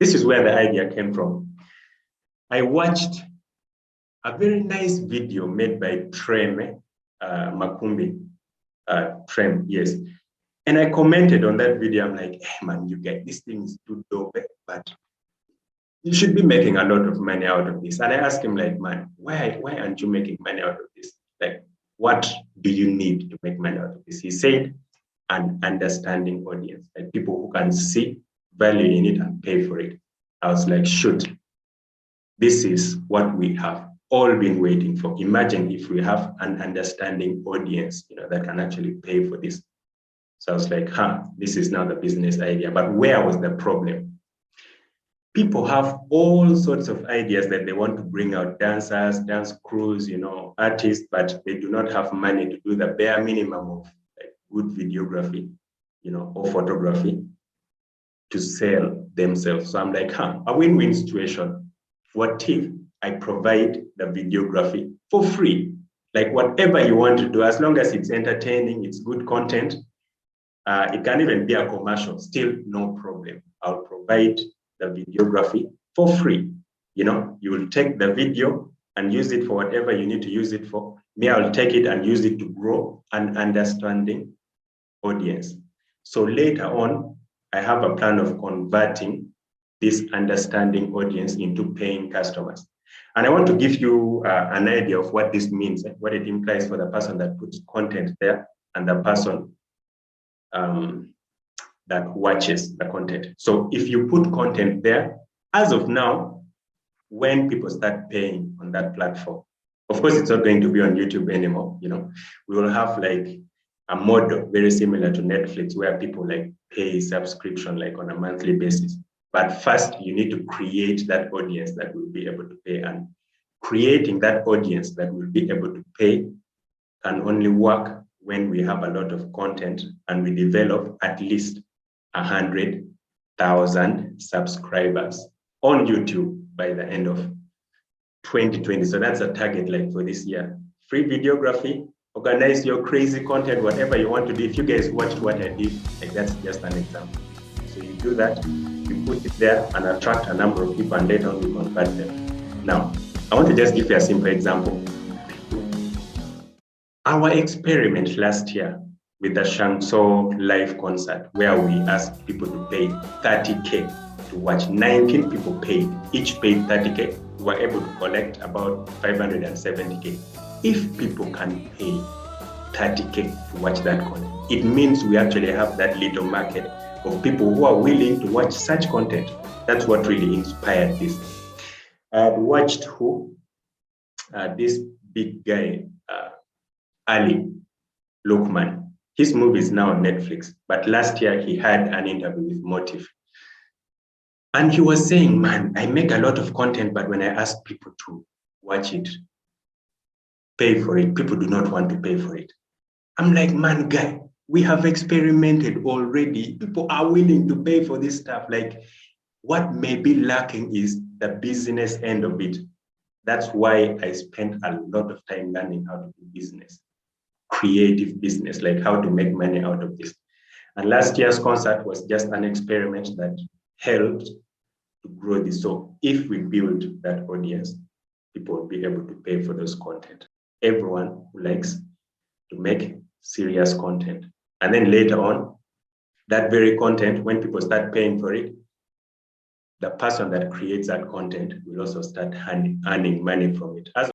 this is where the idea came from. I watched a very nice video made by Trem Makumbi. Trem, yes. And I commented on that video. I'm like, hey man, you get this thing is too dope, but you should be making a lot of money out of this. And I asked him, like, man, why aren't you making money out of this? Like, what do you need to make money out of this? He said, an understanding audience, like people who can see value in it and pay for it. I was like, shoot, this is what we have all been waiting for. Imagine if we have an understanding audience, that can actually pay for this. So I was like, this is now the business idea. But where was the problem? People have all sorts of ideas that they want to bring out, dancers, dance crews, artists, but they do not have money to do the bare minimum of like good videography, or photography to sell themselves. So I'm like, a win-win situation. What if I provide the videography for free? Like whatever you want to do, as long as it's entertaining, it's good content, it can even be a commercial, still no problem. I'll provide the videography for free. You will take the video and use it for whatever you need to use it for. Me, I'll take it and use it to grow an understanding audience. So later on, I have a plan of converting this understanding audience into paying customers. And I want to give you an idea of what this means, what it implies for the person that puts content there and the person that watches the content. So if you put content there, as of now, when people start paying on that platform, of course, it's not going to be on YouTube anymore. We will have like a model very similar to Netflix where people like pay subscription like on a monthly basis. But first, you need to create that audience that will be able to pay. And creating that audience that will be able to pay can only work when we have a lot of content and we develop at least 100,000 subscribers on YouTube by the end of 2020. So that's a target like for this year. Free videography, organize your crazy content, whatever you want to do. If you guys watched what I did, like that's just an example. So you do that, you put it there and attract a number of people and later on you convert them. Now, I want to just give you a simple example. Our experiment last year with the Shanxo live concert, where we asked people to pay 30K to watch. 19 people paid, each paid 30K. We were able to collect about 570K. If people can pay 30K to watch that content, it means we actually have that little market of people who are willing to watch such content. That's what really inspired this. I had watched this big guy, Ali Lukman. His movie is now on Netflix, but last year he had an interview with Motive. And he was saying, man, I make a lot of content, but when I ask people to watch it, pay for it, people do not want to pay for it. I'm like, man, guy, we have experimented already. People are willing to pay for this stuff. Like, what may be lacking is the business end of it. That's why I spent a lot of time learning how to do business, creative business, like how to make money out of this. And last year's concert was just an experiment that helped to grow this. So if we build that audience, people will be able to pay for those content. Everyone who likes to make serious content. And then later on, that very content, when people start paying for it, the person that creates that content will also start earning money from it. As